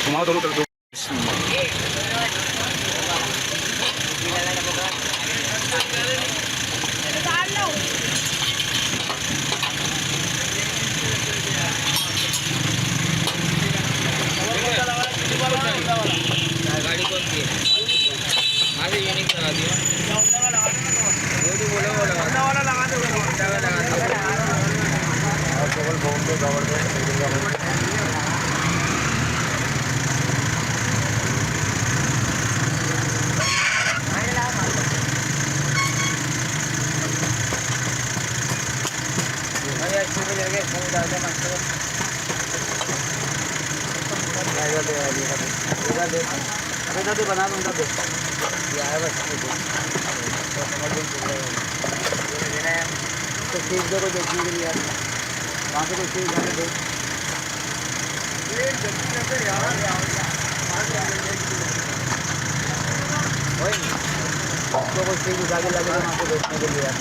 घुमाओ दोनों तरफ। गाड़ी कौन सी है? आगे यूनिक लगा दियो। वो जो बोला वो लगा दो। और केवल फोन पे कवर दे। अरे अच्छे से जगह फोन डाल दे मत करो। इधर दे बना दूँगा दे। ये आया बस तो समझ नहीं चल रहा है। तो चीज़ को देखने के लिए यार वहाँ से कोई चीज़ जाने दो। वही तो कोई चीज़ उठा के लगे वहाँ से देखने के लिए यार।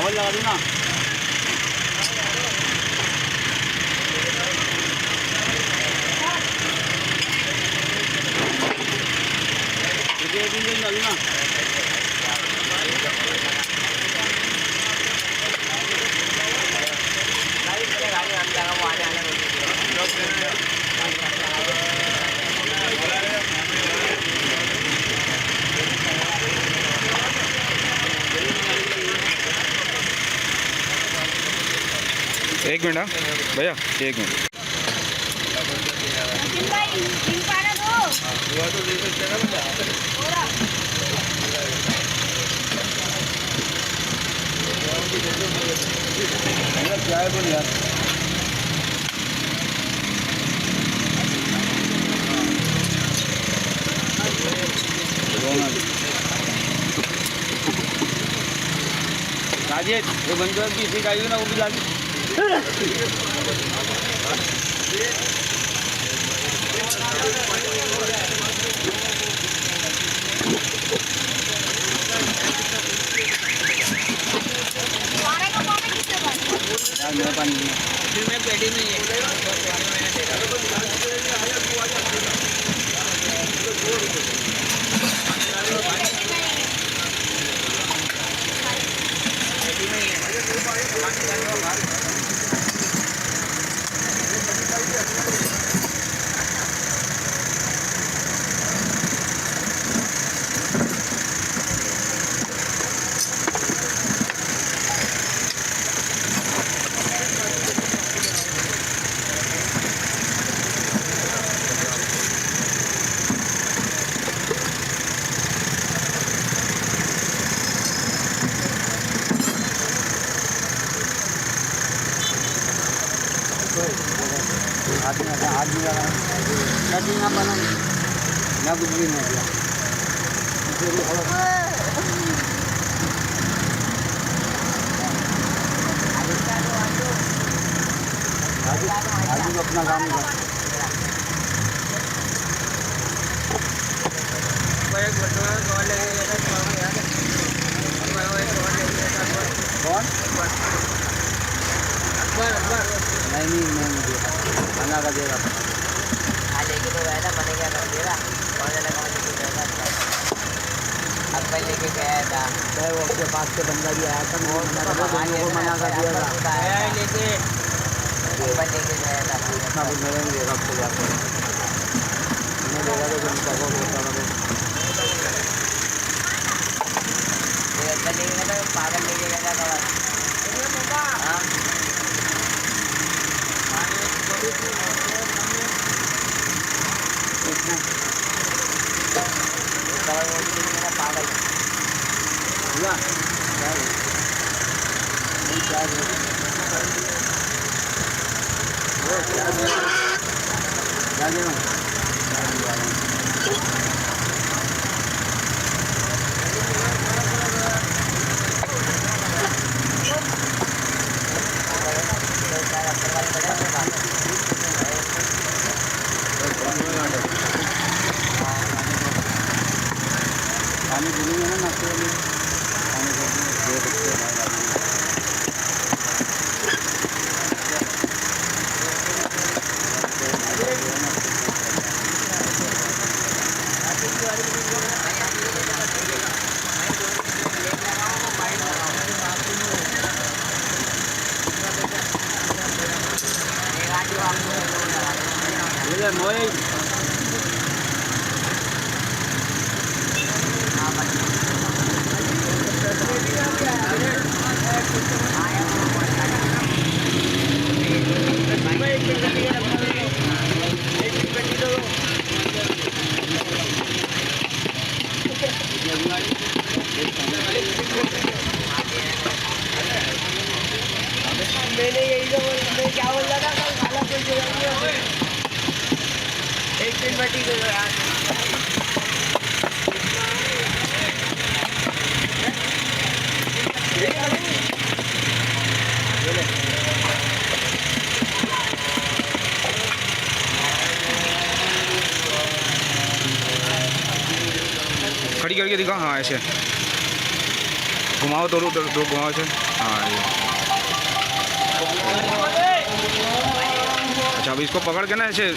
और लगा दूँ ना एक मिनट भैया एक मिनट चाय बोल यार राजेश वो बंदर की इसी का ना वो भी लागी आदमी लगा चटनी ना बनाई ना कुछ भी नहीं दिया आदमी अपना काम कर कौन नहीं मुझे बना का देगा लेके तो गया था बनेगा ना तेरा कौन लगा अब्बा लेके गया था वो उसके पास से बंदा भी आया था वो मना कर दिया था लेके अब्बा लेके गया था इतना भी मेरे नहीं देगा आपको जाकर मैं देगा तो जब पापा को बता रहा लेके गया था पागल लेके गया था हाँ पागल हुआ पानी पीनी है ना नाश्ते वाली पानी दे सकते हैं मोई मैंने यही तो मैं क्या बोल रहा था कल खाना कुछ एक दिन बटी दो यार खड़ी करके दिखा। हाँ ऐसे घुमाओ, दो घुमाओ ऐसे। हाँ ये अच्छा, अब इसको पकड़ के ना ऐसे